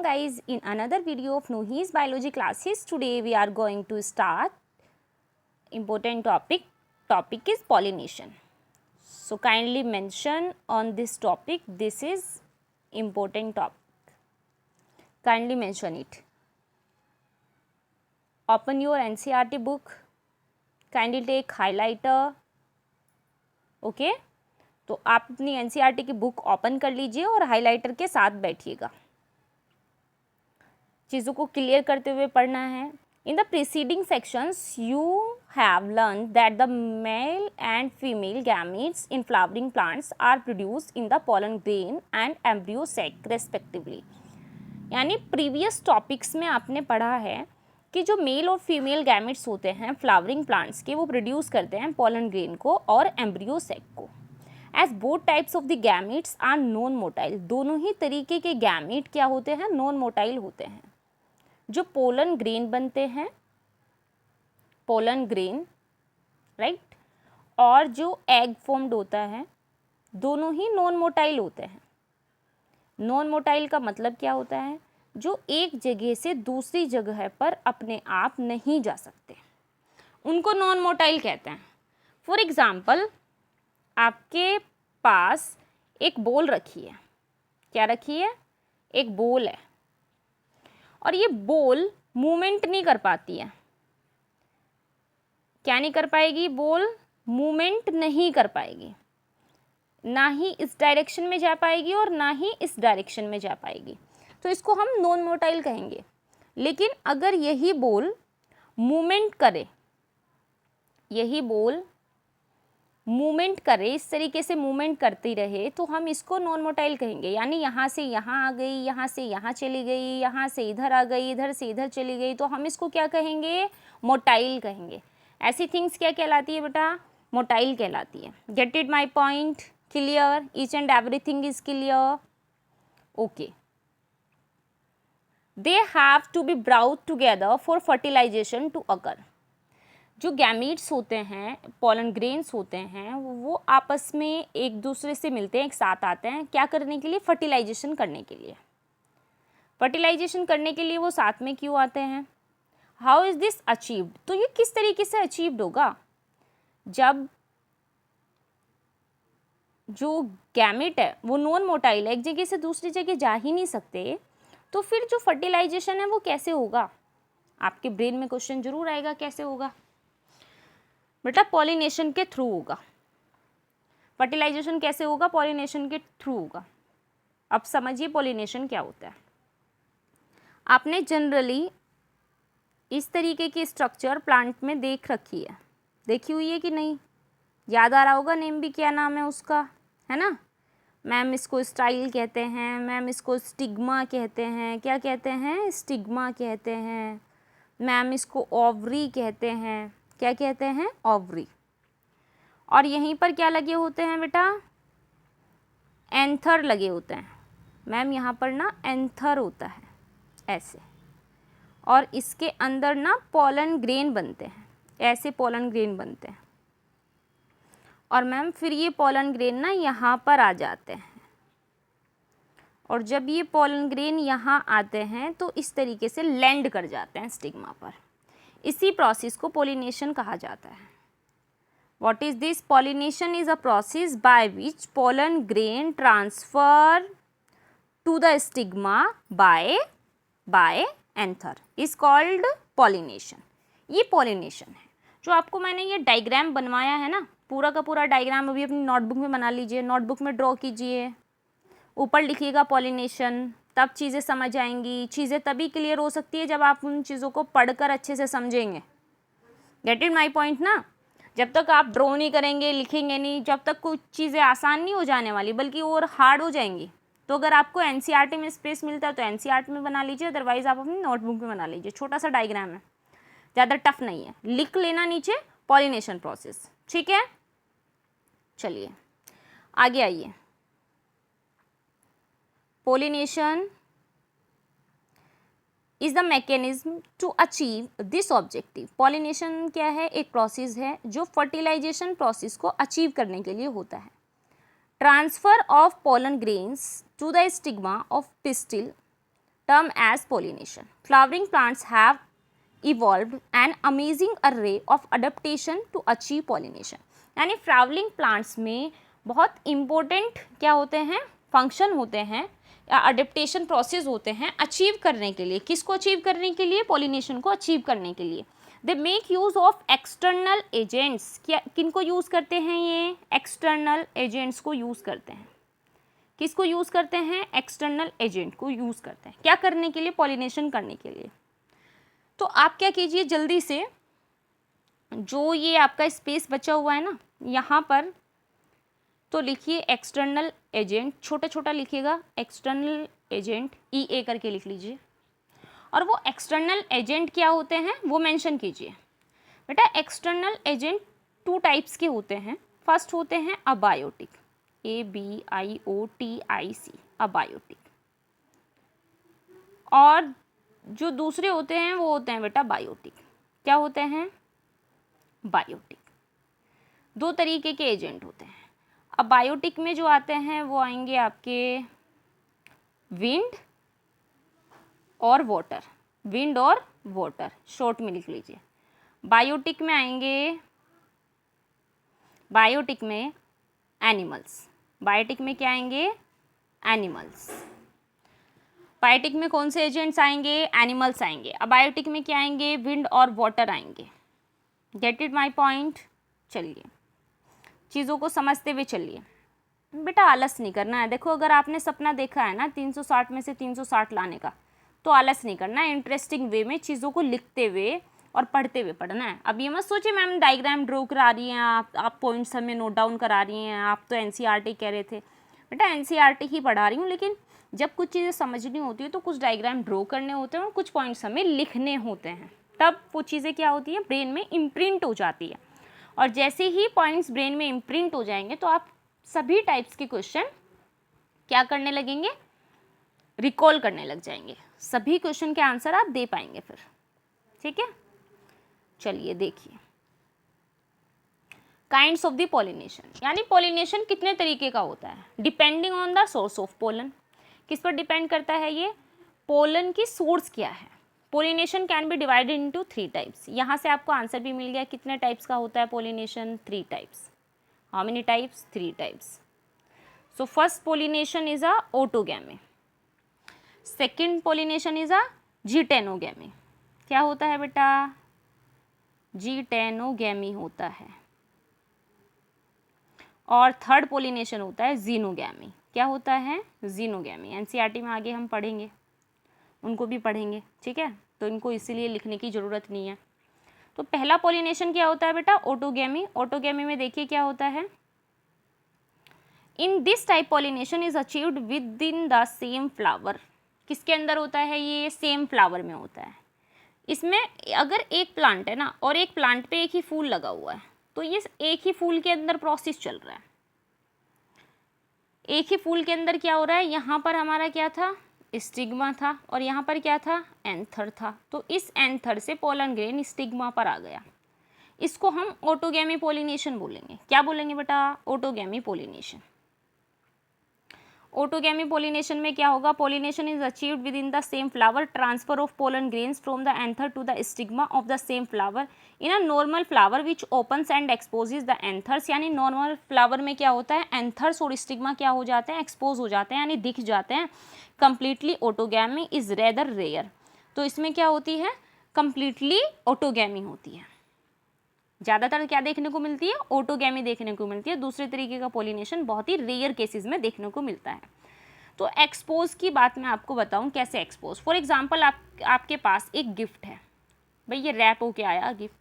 Welcome guys in another video of Nuhi's biology classes. Today we are going to start important topic. Topic is pollination. So kindly mention on this topic. This is important topic. Kindly mention it. Open your NCERT book. Kindly take highlighter. Okay. तो आप अपनी NCERT की book open कर लीजिए और highlighter के साथ बैठिएगा, चीज़ों को क्लियर करते हुए पढ़ना है. In the preceding sections you have learn that the male and female gametes in flowering plants are produced in the pollen grain and embryo sac respectively. यानी प्रीवियस टॉपिक्स में आपने पढ़ा है कि जो मेल और फीमेल गैमेट्स होते हैं फ्लावरिंग प्लांट्स के, वो प्रोड्यूस करते हैं पोलन ग्रेन को और एम्ब्रियो सैक को. As both types of the gametes are non motile. दोनों ही तरीके के गैमेट क्या होते हैं? नॉन मोटाइल होते हैं. जो पोलन ग्रेन बनते हैं, पोलन ग्रेन राइट, और जो एग फॉर्म्ड होता है, दोनों ही नॉन मोटाइल होते हैं. नॉन मोटाइल का मतलब क्या होता है? जो एक जगह से दूसरी जगह पर अपने आप नहीं जा सकते, उनको नॉन मोटाइल कहते हैं. फॉर एग्जाम्पल, आपके पास एक बॉल रखी है. क्या रखी है? एक बॉल है, और ये बॉल मूवमेंट नहीं कर पाती है. क्या नहीं कर पाएगी? बॉल मूवमेंट नहीं कर पाएगी, ना ही इस डायरेक्शन में जा पाएगी और ना ही इस डायरेक्शन में जा पाएगी. तो इसको हम नॉन मोटाइल कहेंगे. लेकिन अगर यही बॉल मूवमेंट करे, यही बॉल मूवमेंट करे, इस तरीके से मूवमेंट करती रहे, तो हम इसको नॉन मोटाइल कहेंगे. यानी यहाँ से यहाँ आ गई, यहाँ से यहाँ चली गई, यहाँ से इधर आ गई, इधर से इधर चली गई, तो हम इसको क्या कहेंगे? मोटाइल कहेंगे. ऐसी थिंग्स क्या कहलाती है बेटा? मोटाइल कहलाती है. Get it my point? Clear? Each and everything is clear? Okay. They have to be brought together for fertilisation to occur. जो गैमीट्स होते हैं, पोलन ग्रेन्स होते हैं, वो आपस में एक दूसरे से मिलते हैं, एक साथ आते हैं. क्या करने के लिए? फर्टिलाइजेशन करने के लिए. फर्टिलाइजेशन करने के लिए वो साथ में क्यों आते हैं? How is this achieved? तो ये किस तरीके से अचीव्ड होगा? जब जो गैमेट है वो नॉन मोटाइल है, एक जगह से दूसरी जगह जा ही नहीं सकते, तो फिर जो फर्टिलाइजेशन है वो कैसे होगा? आपके ब्रेन में क्वेश्चन जरूर आएगा, कैसे होगा बेटा? पॉलिनेशन के थ्रू होगा. फर्टिलाइजेशन कैसे होगा? पॉलिनेशन के थ्रू होगा. अब समझिए पॉलिनेशन क्या होता है. आपने जनरली इस तरीके की स्ट्रक्चर प्लांट में देख रखी है, देखी हुई है कि नहीं? याद आ रहा होगा नेम भी, क्या नाम है उसका, है ना? मैम इसको स्टाइल कहते हैं, मैम इसको स्टिग्मा कहते हैं. क्या कहते हैं? स्टिग्मा कहते हैं. मैम इसको ओवरी कहते हैं. क्या कहते हैं? ओवरी. और यहीं पर क्या लगे होते हैं बेटा? एंथर लगे होते हैं. मैम यहाँ पर ना एंथर होता है ऐसे, और इसके अंदर ना पोलन ग्रेन बनते हैं, ऐसे पोलन ग्रेन बनते हैं. और मैम फिर ये पोलन ग्रेन ना यहाँ पर आ जाते हैं, और जब ये पोलन ग्रेन यहाँ आते हैं तो इस तरीके से लैंड कर जाते हैं स्टिग्मा पर. इसी प्रोसेस को पोलिनेशन कहा जाता है. What is this? Pollination is a process by which pollen grain transfer to the stigma by anther is called pollination. ये पोलिनेशन है. जो आपको मैंने ये डायग्राम बनवाया है ना, पूरा का पूरा डायग्राम अभी अपनी नोटबुक में बना लीजिए, नोटबुक में ड्रॉ कीजिए, ऊपर लिखिएगा पॉलिनेशन. तब चीज़ें समझ आएंगी. चीज़ें तभी क्लियर हो सकती है जब आप उन चीज़ों को पढ़कर अच्छे से समझेंगे. गेट इट माई पॉइंट ना? जब तक आप ड्रॉ नहीं करेंगे, लिखेंगे नहीं, जब तक कुछ चीज़ें आसान नहीं हो जाने वाली बल्कि और हार्ड हो जाएंगी. तो अगर आपको NCERT में स्पेस मिलता है तो NCERT में बना लीजिए, अदरवाइज आप अपनी नोटबुक में बना लीजिए. छोटा सा डायग्राम है, ज़्यादा टफ नहीं है. लिख लेना नीचे पॉलिनेशन प्रोसेस. ठीक है, चलिए आगे आइए. Pollination is the mechanism to achieve this objective. Pollination क्या है? एक प्रोसेस है जो फर्टिलाइजेशन प्रोसेस को अचीव करने के लिए होता है. Transfer of pollen grains to the stigma of pistil term as pollination. Flowering plants have evolved an amazing array of adaptation to achieve pollination. यानी फ्लावरिंग प्लांट्स में बहुत इम्पोर्टेंट क्या होते हैं, फंक्शन होते हैं या अडेप्टेशन प्रोसेस होते हैं अचीव करने के लिए. किसको अचीव करने के लिए? पॉलिनेशन को अचीव करने के लिए. They make use of external agents. क्या किनको यूज़ करते हैं? ये एक्सटर्नल एजेंट्स को यूज़ करते हैं. किसको यूज़ करते हैं? एक्सटर्नल एजेंट को यूज़ करते हैं. क्या करने के लिए? पॉलिनेशन करने के लिए. तो आप क्या कीजिए, जल्दी से जो ये आपका स्पेस बचा हुआ है ना यहाँ पर, तो लिखिए एक्सटर्नल एजेंट, छोटा छोटा लिखिएगा एक्सटर्नल एजेंट, EA करके लिख लीजिए. और वो एक्सटर्नल एजेंट क्या होते हैं वो मेंशन कीजिए. बेटा एक्सटर्नल एजेंट 2 टाइप्स के होते हैं. फर्स्ट होते हैं अबायोटिक, ABIOTIC, अबायोटिक. और जो दूसरे होते हैं वो होते हैं बेटा बायोटिक. क्या होते हैं? बायोटिक. 2 तरीके के एजेंट होते हैं. अब बायोटिक में जो आते हैं वो आएंगे आपके विंड और वाटर. विंड और वाटर शॉर्ट में लिख लीजिए. बायोटिक में आएंगे, बायोटिक में एनिमल्स. बायोटिक में क्या आएंगे? एनिमल्स. बायोटिक में कौन से एजेंट्स आएंगे? एनिमल्स आएंगे. अब बायोटिक में क्या आएंगे? विंड और वाटर आएंगे. Gate it my point. चलिए चीज़ों को समझते हुए चलिए. बेटा आलस नहीं करना है. देखो अगर आपने सपना देखा है ना 360 में से 360 लाने का, तो आलस नहीं करना है. इंटरेस्टिंग वे में चीज़ों को लिखते हुए और पढ़ते हुए पढ़ना है. अब ये मत सोचिए मैम डायग्राम ड्रॉ करा रही हैं आप पॉइंट्स हमें नोट डाउन करा रही हैं, आप तो NCERT कह रहे थे. बेटा NCERT ही पढ़ा रही हूँ, लेकिन जब कुछ चीज़ें समझनी होती है तो कुछ डायग्राम ड्रॉ करने होते हैं और कुछ पॉइंट्स हमें लिखने होते हैं. तब वो चीज़ें क्या होती हैं? ब्रेन में इम्प्रिंट हो जाती है. और जैसे ही पॉइंट्स ब्रेन में इम्प्रिंट हो जाएंगे तो आप सभी टाइप्स के क्वेश्चन क्या करने लगेंगे? रिकॉल करने लग जाएंगे. सभी क्वेश्चन के आंसर आप दे पाएंगे फिर. ठीक है, चलिए देखिए काइंड्स ऑफ द पॉलिनेशन. यानी पॉलिनेशन कितने तरीके का होता है? Depending on the source of pollen. किस पर डिपेंड करता है ये? पोलन की सोर्स क्या है. Pollination can be divided into 3 types. यहाँ से आपको आंसर भी मिल गया. कितने टाइप्स का होता है pollination? 3 types. How many types? 3 types. So first pollination is a autogamy. Second pollination is a geitonogamy. क्या होता है बेटा? जीटेनोगैमी होता है. और थर्ड पोलिनेशन होता है जीनोगैमी. क्या होता है? जीनोगैमी. NCERT में आगे हम पढ़ेंगे, उनको भी पढ़ेंगे. ठीक है, तो इनको इसीलिए लिखने की ज़रूरत नहीं है. तो पहला पोलिनेशन क्या होता है बेटा? ऑटोगैमी. ऑटोगैमी में देखिए क्या होता है. In this type pollination is achieved within the same flower. किसके अंदर होता है ये? सेम फ्लावर में होता है. इसमें अगर एक प्लांट है ना और एक प्लांट पे एक ही फूल लगा हुआ है, तो ये एक ही फूल के अंदर प्रोसेस चल रहा है. एक ही फूल के अंदर क्या हो रहा है? यहाँ पर हमारा क्या था? स्टिग्मा था. और यहाँ पर क्या था? एंथर था. तो इस एंथर से पोलन ग्रेन स्टिग्मा पर आ गया. इसको हम ऑटोगैमी पोलिनेशन बोलेंगे. क्या बोलेंगे बेटा? Autogamy pollination. ऑटोगैमी पोलिनेशन में क्या होगा? Pollination is achieved within the same flower. Transfer of pollen grains from the anther to the stigma of the same flower in a normal flower which opens and exposes the anthers. यानी normal flower में क्या होता है? Anthers और stigma क्या हो जाते हैं? एक्सपोज हो जाते हैं, यानी दिख जाते हैं. Completely autogamy is rather rare. तो इसमें क्या होती है? कंप्लीटली ऑटोगैमी होती है. ज़्यादातर क्या देखने को मिलती है? ऑटोगैमी देखने को मिलती है. दूसरे तरीके का पोलिनेशन बहुत ही रेयर केसेस में देखने को मिलता है. तो एक्सपोज की बात मैं आपको बताऊं कैसे एक्सपोज. फॉर एग्जांपल आपके पास एक गिफ्ट है. भाई ये रैप होके आया गिफ्ट,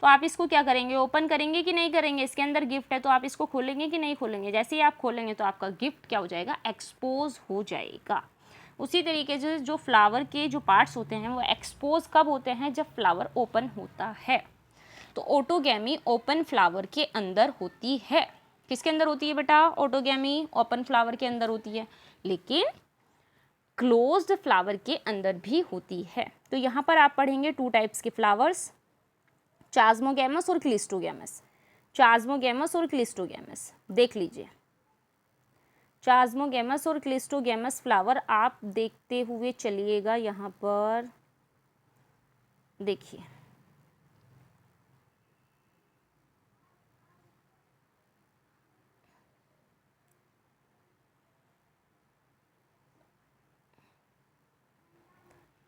तो आप इसको क्या करेंगे? ओपन करेंगे कि नहीं करेंगे? इसके अंदर गिफ्ट है तो आप इसको खोलेंगे कि नहीं खोलेंगे? जैसे ही आप खोलेंगे तो आपका गिफ्ट क्या हो जाएगा? एक्सपोज हो जाएगा. उसी तरीके से जो फ्लावर के जो पार्ट्स होते हैं वो एक्सपोज कब होते हैं? जब फ्लावर ओपन होता है. तो ऑटोगैमी ओपन फ्लावर के अंदर होती है. किसके अंदर होती है बेटा? ऑटोगैमी ओपन फ्लावर के अंदर होती है, लेकिन क्लोज्ड फ्लावर के अंदर भी होती है. तो यहाँ पर आप पढ़ेंगे 2 टाइप्स के फ्लावर्स, चास्मोगैमस और क्लिस्टोगैमस. चास्मोगैमस और क्लिस्टोगैमस देख लीजिए. चाज़्मोगैमस और क्लिस्टोगैमस फ्लावर आप देखते हुए चलिएगा। यहाँ पर देखिए,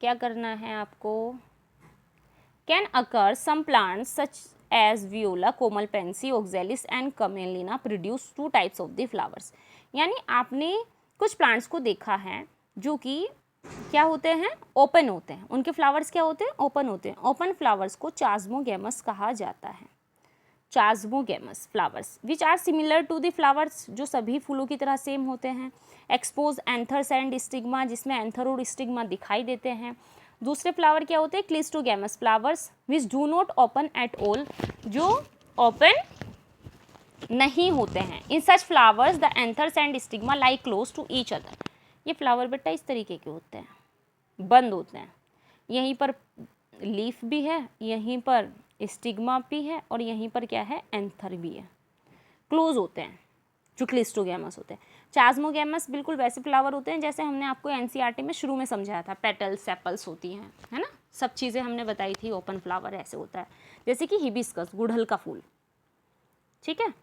क्या करना है आपको, can occur some plants such as viola, common pansy, oxalis and commelina produce 2 types of the flowers. यानी आपने कुछ प्लांट्स को देखा है जो कि क्या होते हैं, ओपन होते हैं, उनके फ्लावर्स क्या होते हैं, ओपन होते हैं। ओपन फ्लावर्स को चाज़्मोगैमस कहा जाता है। Chasmogamous flowers which are similar to the flowers, जो सभी फूलों की तरह सेम होते हैं। एक्सपोज एंथर्स एंड स्टिग्मा, जिसमें एंथर और स्टिग्मा दिखाई देते हैं। दूसरे फ्लावर क्या होते हैं, cleistogamous flowers which do not open at all, जो ओपन नहीं होते हैं। In such flowers the anthers and stigma lie close to each other. ये फ्लावर बेटा इस तरीके के होते हैं, बंद होते हैं। यहीं पर लीफ भी है, यहीं पर स्टिग्मा भी है और यहीं पर क्या है, एंथर भी है। क्लोज होते हैं जो क्लिस्टोगैमस होते हैं। चाज़्मोगैमस बिल्कुल वैसे फ्लावर होते हैं जैसे हमने आपको एनसीईआरटी में शुरू में समझाया था, पेटल्स सेपल्स होती हैं, है ना, सब चीज़ें हमने बताई थी। ओपन फ्लावर ऐसे होता है, जैसे कि हिबिस्कस, गुड़हल का फूल, ठीक है।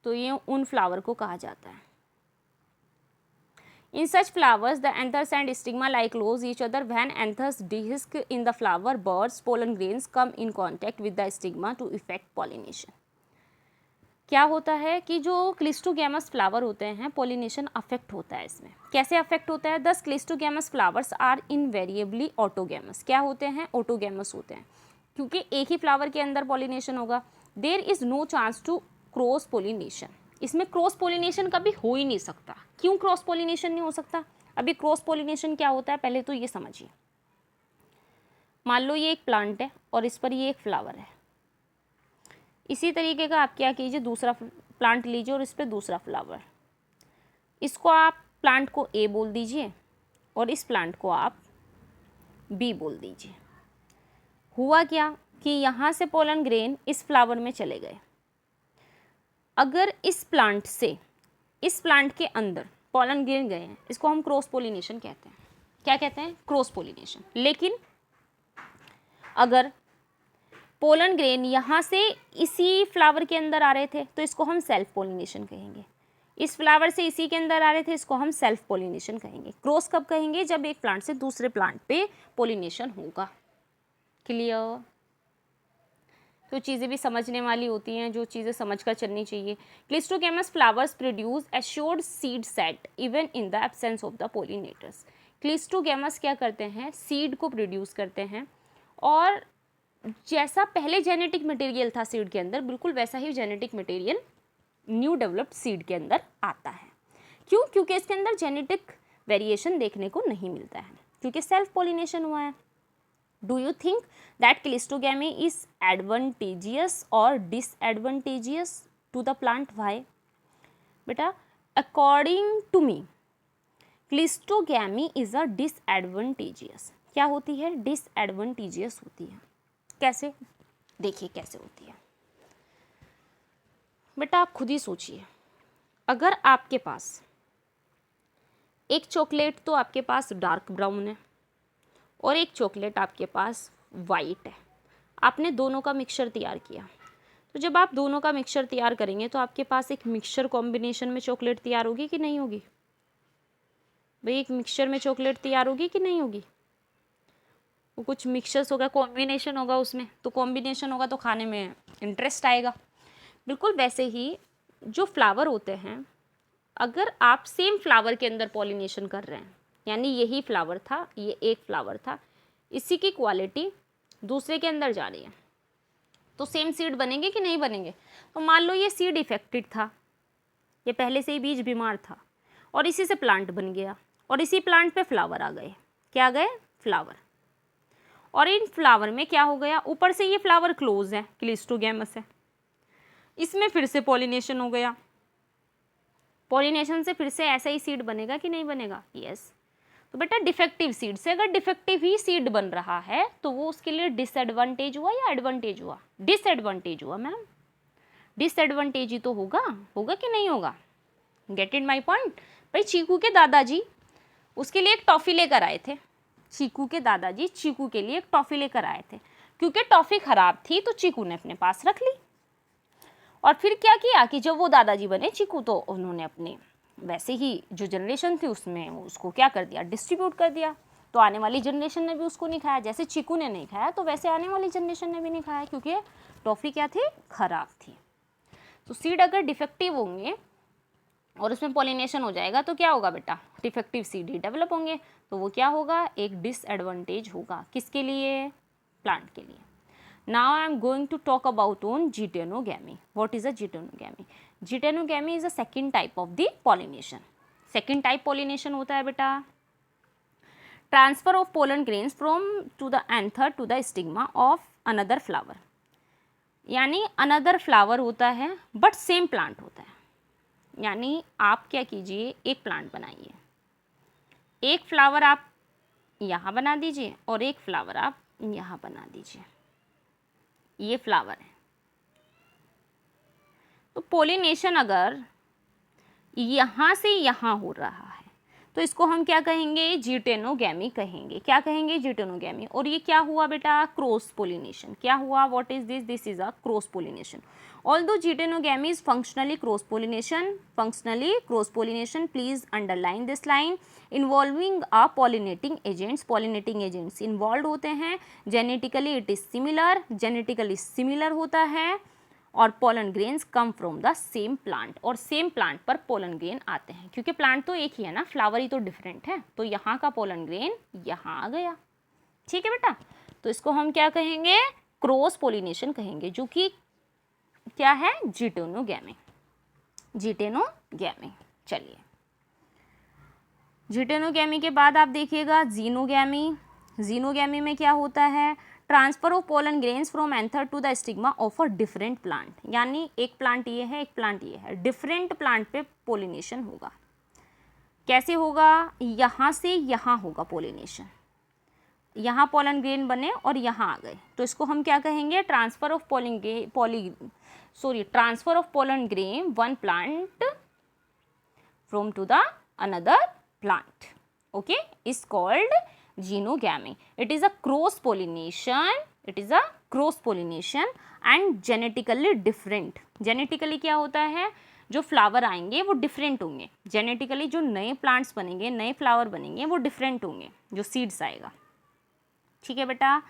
तो ये उन फ्लावर को कहा जाता है। In such flowers, the anthers and stigma lie close each other. When anthers disc in the flower buds, pollen grains come in contact with the stigma to effect pollination. क्या होता है कि जो क्लिस्टोगैमस फ्लावर होते हैं, pollination affect होता है इसमें। कैसे अफेक्ट होता है, दस क्लिस्टोगैमस फ्लावर्स आर इनवेरिएबली ऑटोगैमस। क्या होते हैं, ऑटोगैमस होते हैं, क्योंकि एक ही फ्लावर के अंदर पोलिनेशन होगा। There is no chance to cross pollination, इसमें क्रॉस पोलिनेशन कभी हो ही नहीं सकता। क्यों क्रॉस पोलिनेशन नहीं हो सकता, अभी क्रॉस पोलिनेशन क्या होता है पहले तो ये समझिए। मान लो ये एक प्लांट है और इस पर ये एक फ्लावर है, इसी तरीके का आप क्या कीजिए, दूसरा प्लांट लीजिए और इस पर दूसरा फ्लावर। इसको आप प्लांट को ए बोल दीजिए और इस प्लांट को आप बी बोल दीजिए। हुआ क्या कि यहाँ से पोलन ग्रेन इस फ्लावर में चले गए। अगर इस प्लांट से इस प्लांट के अंदर पोलन ग्रेन गए हैं, इसको हम क्रॉस पोलिनेशन कहते हैं। क्या कहते हैं, क्रॉस पोलिनेशन। लेकिन अगर पोलन ग्रेन यहाँ से इसी फ्लावर के अंदर आ रहे थे तो इसको हम सेल्फ पोलिनेशन कहेंगे। इस फ्लावर से इसी के अंदर आ रहे थे, इसको हम सेल्फ पोलिनेशन कहेंगे। क्रॉस कब कहेंगे, जब एक प्लांट से दूसरे प्लांट पे पोलिनेशन होगा। क्लियर। तो चीज़ें भी समझने वाली होती हैं, जो चीज़ें समझकर चलनी चाहिए। Cleistogamous flowers produce assured seed set even in the absence of the pollinators. Cleistogamous क्या करते हैं, सीड को प्रोड्यूस करते हैं, और जैसा पहले जेनेटिक मटेरियल था सीड के अंदर, बिल्कुल वैसा ही genetic material new developed seed के अंदर आता है। क्यों, क्योंकि इसके अंदर जेनेटिक वेरिएशन देखने को नहीं मिलता है, क्योंकि सेल्फ पोलिनेशन हुआ है। Do you think that cleistogamy is advantageous or disadvantageous to the plant? Why? बेटा, according to me, cleistogamy is a disadvantageous. क्या होती है, disadvantageous होती है। कैसे, देखिए कैसे होती है। बेटा आप खुद ही सोचिए, अगर आपके पास एक चॉकलेट तो आपके पास डार्क ब्राउन है और एक चॉकलेट आपके पास वाइट है, आपने दोनों का मिक्सचर तैयार किया। तो जब आप दोनों का मिक्सचर तैयार करेंगे तो आपके पास एक मिक्सचर कॉम्बिनेशन में चॉकलेट तैयार होगी कि नहीं होगी भाई, एक मिक्सचर में चॉकलेट तैयार होगी कि नहीं होगी। वो कुछ मिक्सचर्स होगा, कॉम्बिनेशन होगा उसमें, तो कॉम्बिनेशन होगा तो खाने में इंटरेस्ट आएगा। बिल्कुल वैसे ही जो फ्लावर होते हैं, अगर आप सेम फ्लावर के अंदर पॉलिनेशन कर रहे हैं, यानी यही फ्लावर था, ये एक फ्लावर था, इसी की क्वालिटी दूसरे के अंदर जा रही है, तो सेम सीड बनेंगे कि नहीं बनेंगे। तो मान लो ये सीड इफेक्टेड था, ये पहले से ही बीज बीमार था, और इसी से प्लांट बन गया, और इसी प्लांट पे फ्लावर आ गए। क्या आ गए, फ्लावर। और इन फ्लावर में क्या हो गया, ऊपर से ये फ्लावर क्लोज है, क्लिस्टोगैमस है, इसमें फिर से पॉलिनेशन हो गया। पॉलिनेशन से फिर से ऐसा ही सीड बनेगा कि नहीं बनेगा, यस। तो बेटा डिफेक्टिव सीड से अगर डिफेक्टिव ही सीड बन रहा है तो वो उसके लिए डिसएडवांटेज हुआ या एडवांटेज हुआ, डिसएडवांटेज हुआ मैम। डिसएडवांटेज ही तो होगा, होगा कि नहीं होगा। Gate it my point. भाई चीकू के दादाजी उसके लिए एक टॉफ़ी लेकर आए थे, चीकू के दादाजी चीकू के लिए एक टॉफ़ी लेकर आए थे। क्योंकि टॉफ़ी ख़राब थी तो चीकू ने अपने पास रख ली, और फिर क्या किया कि जब वो दादाजी बने चीकू तो उन्होंने अपने वैसे ही जो जनरेशन थी उसमें उसको क्या कर दिया, डिस्ट्रीब्यूट कर दिया। तो आने वाली जनरेशन ने भी उसको नहीं खाया, जैसे चीकू ने नहीं खाया तो वैसे आने वाली जनरेशन ने भी नहीं खाया, क्योंकि टॉफ़ी क्या थी, ख़राब थी। तो सीड अगर डिफेक्टिव होंगे और उसमें पॉलिनेशन हो जाएगा तो क्या होगा बेटा, डिफेक्टिव सीड ही डेवलप होंगे, तो वो क्या होगा, एक डिसएडवांटेज होगा। किसके लिए, प्लांट के लिए। Now I am going to talk about on geitonogamy. What is a geitonogamy? Geitonogamy is a second type of the pollination. Second type pollination होता है बेटा transfer of pollen grains from to the anther to the stigma of another flower. यानी another flower होता है but same plant होता है। यानी आप क्या कीजिए, एक प्लांट बनाइए, एक फ्लावर आप यहाँ बना दीजिए और एक फ्लावर आप यहाँ बना दीजिए, ये फ्लावर है। तो पोलिनेशन अगर यहाँ से यहाँ हो रहा है तो इसको हम क्या कहेंगे, जीटेनोगैमी कहेंगे। क्या कहेंगे, जीटेनोगैमी। और ये क्या हुआ बेटा, क्रॉस पोलिनेशन। क्या हुआ, what is this, this is a cross pollination. Although geitonogamy is functionally cross pollination, please underline this line, involving a pollinating agents involved होते हैं, genetically it is similar होता है, और pollen grains come from the same plant, और same plant पर pollen grain आते हैं, क्योंकि plant तो एक ही है ना, flower ही तो different है, तो यहाँ का pollen grain यहाँ आ गया। ठीक है बेटा, तो इसको हम क्या कहेंगे, क्रॉस पोलिनेशन कहेंगे, जो कि क्या है, जीटेनोगैमी। चलिए, जीटेनोगैमी के बाद आप देखिएगा जीनोगैमी में क्या होता है, transfer of pollen grains from anther to the stigma of a different plant. यानी एक प्लांट ये है, एक प्लांट ये है, डिफरेंट प्लांट पे पोलिनेशन होगा। कैसे होगा, यहाँ से यहाँ होगा पोलिनेशन, यहाँ पोलन ग्रेन बने और यहाँ आ गए, तो इसको हम क्या कहेंगे, transfer of pollen grain one plant from to the another plant, okay, is called xenogamy. It is a cross pollination and genetically different. Genetically क्या होता है, जो फ्लावर आएंगे वो डिफरेंट होंगे, जेनेटिकली जो नए प्लांट्स बनेंगे, नए फ्लावर बनेंगे वो डिफरेंट होंगे, जो सीड्स आएगा। ठीक है बेटा,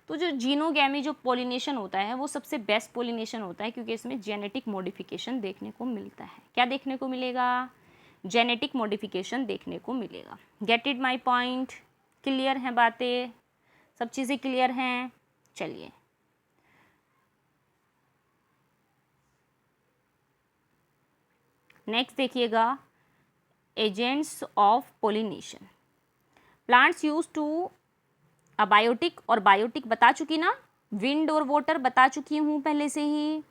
तो जो जीनोगैमी जो पोलिनेशन होता है वो सबसे बेस्ट पोलिनेशन होता है, क्योंकि इसमें जेनेटिक मॉडिफिकेशन देखने को मिलता है। क्या देखने को मिलेगा, जेनेटिक मॉडिफिकेशन देखने को मिलेगा। Get it my point, clear हैं बातें, सब चीज़ें क्लियर हैं। चलिए, नेक्स्ट देखिएगा, agents of pollination. Plants use two abiotic, और बायोटिक बता चुकी ना, विंड और वाटर बता चुकी हूँ पहले से ही।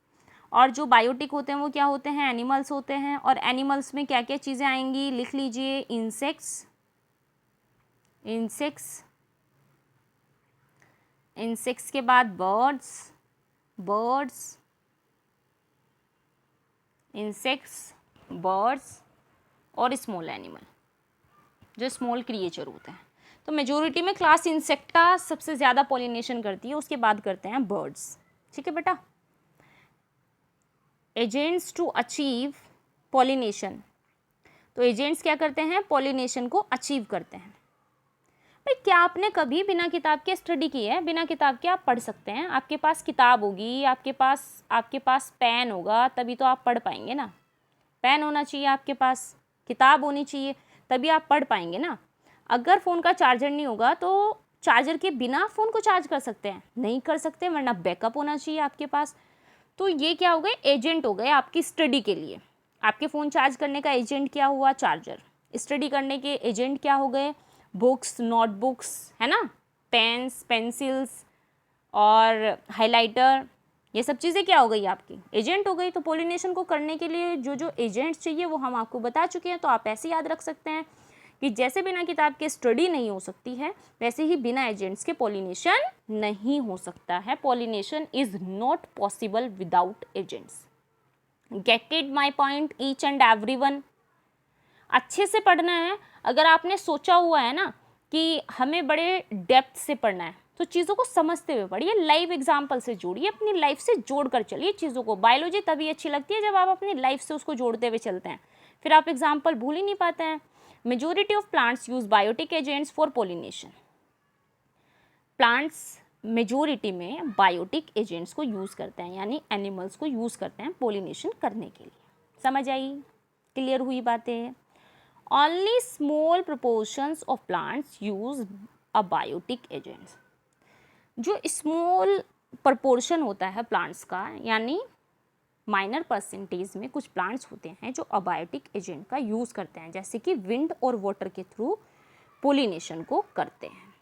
और जो बायोटिक होते हैं वो क्या होते हैं, एनिमल्स होते हैं। और एनिमल्स में क्या क्या चीज़ें आएंगी, लिख लीजिए, इंसेक्ट्स के बाद बर्ड्स, इंसेक्ट्स, बर्ड्स और स्मॉल एनिमल, जो स्मॉल क्रिएचर होते हैं। तो मेजोरिटी में क्लास इंसेक्टा सबसे ज़्यादा पॉलिनेशन करती है, उसके बाद करते हैं बर्ड्स। ठीक है बेटा, एजेंट्स टू अचीव पॉलिनेशन। तो एजेंट्स क्या करते हैं, पॉलिनेशन को अचीव करते हैं। भाई क्या आपने कभी बिना किताब के स्टडी की है, बिना किताब के आप पढ़ सकते हैं। आपके पास किताब होगी, आपके पास पेन होगा, तभी तो आप पढ़ पाएंगे ना। पेन होना चाहिए आपके पास, किताब होनी चाहिए, तभी आप पढ़ पाएंगे ना। अगर फ़ोन का चार्जर नहीं होगा तो चार्जर के बिना फ़ोन को चार्ज कर सकते हैं, नहीं कर सकते, वरना बैकअप होना चाहिए आपके पास। तो ये क्या हो गए, एजेंट हो गए आपकी स्टडी के लिए। आपके फ़ोन चार्ज करने का एजेंट क्या हुआ, चार्जर। स्टडी करने के एजेंट क्या हो गए, बुक्स, नोटबुक्स, है ना, पेन्स, पेंसिल्स और हाइलाइटर, ये सब चीज़ें क्या हो गई, आपकी एजेंट हो गई। तो पोलिनेशन को करने के लिए जो जो एजेंट्स चाहिए वो हम आपको बता चुके हैं। तो आप ऐसे याद रख सकते हैं कि जैसे बिना किताब के स्टडी नहीं हो सकती है, वैसे ही बिना एजेंट्स के पोलिनेशन नहीं हो सकता है। Pollination is not possible without agents. Gate it my point each and everyone. अच्छे से पढ़ना है। अगर आपने सोचा हुआ है ना कि हमें बड़े डेप्थ से पढ़ना है तो चीज़ों को समझते हुए पढ़िए, लाइव एग्जाम्पल से जोड़िए, अपनी लाइफ से जोड़ कर चलिए चीज़ों को। बायोलॉजी तभी अच्छी लगती है जब आप अपनी लाइफ से उसको जोड़ते हुए चलते हैं, फिर आप एग्जाम्पल भूल ही नहीं पाते हैं। Majority of plants use biotic agents for pollination. Plants majority में बायोटिक एजेंट्स को यूज़ करते हैं, यानी एनिमल्स को यूज़ करते हैं पोलिनेशन करने के लिए। समझ आई? क्लियर हुई बातें? Only small proportions of plants use abiotic agents. जो स्मॉल प्रपोर्शन होता है प्लांट्स का, यानी माइनर परसेंटेज में कुछ प्लांट्स होते हैं जो अबायोटिक एजेंट का यूज़ करते हैं, जैसे कि विंड और वाटर के थ्रू पोलिनेशन को करते हैं।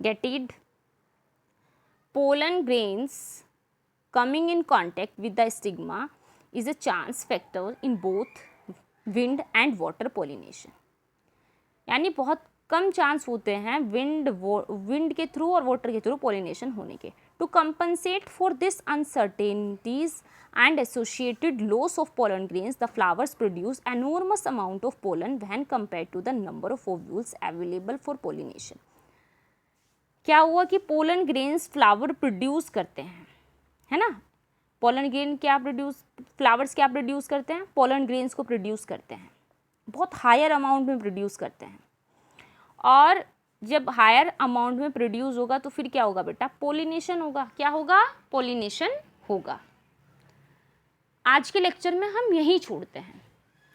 Get it? Pollen grains coming in contact with the stigma is a chance factor in both wind and water pollination. यानी बहुत कम चांस होते हैं विंड के थ्रू और वाटर के थ्रू पोलिनेशन होने के। To compensate for this uncertainties and associated loss of pollen grains, the flowers produce enormous amount of pollen when compared to the number of ovules available for pollination. क्या हुआ कि pollen grains flower produce करते हैं, है ना? Pollen grain क्या produce, flowers क्या produce करते हैं? पोलन ग्रेन्स को प्रोड्यूस करते हैं, बहुत हायर अमाउंट में प्रोड्यूस करते हैं। और जब हायर अमाउंट में प्रोड्यूस होगा तो फिर क्या होगा बेटा? पोलिनेशन होगा। क्या होगा? पोलिनेशन होगा। आज के लेक्चर में हम यहीं छोड़ते हैं,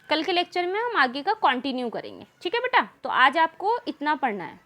कल के लेक्चर में हम आगे का कंटिन्यू करेंगे। ठीक है बेटा? तो आज आपको इतना पढ़ना है।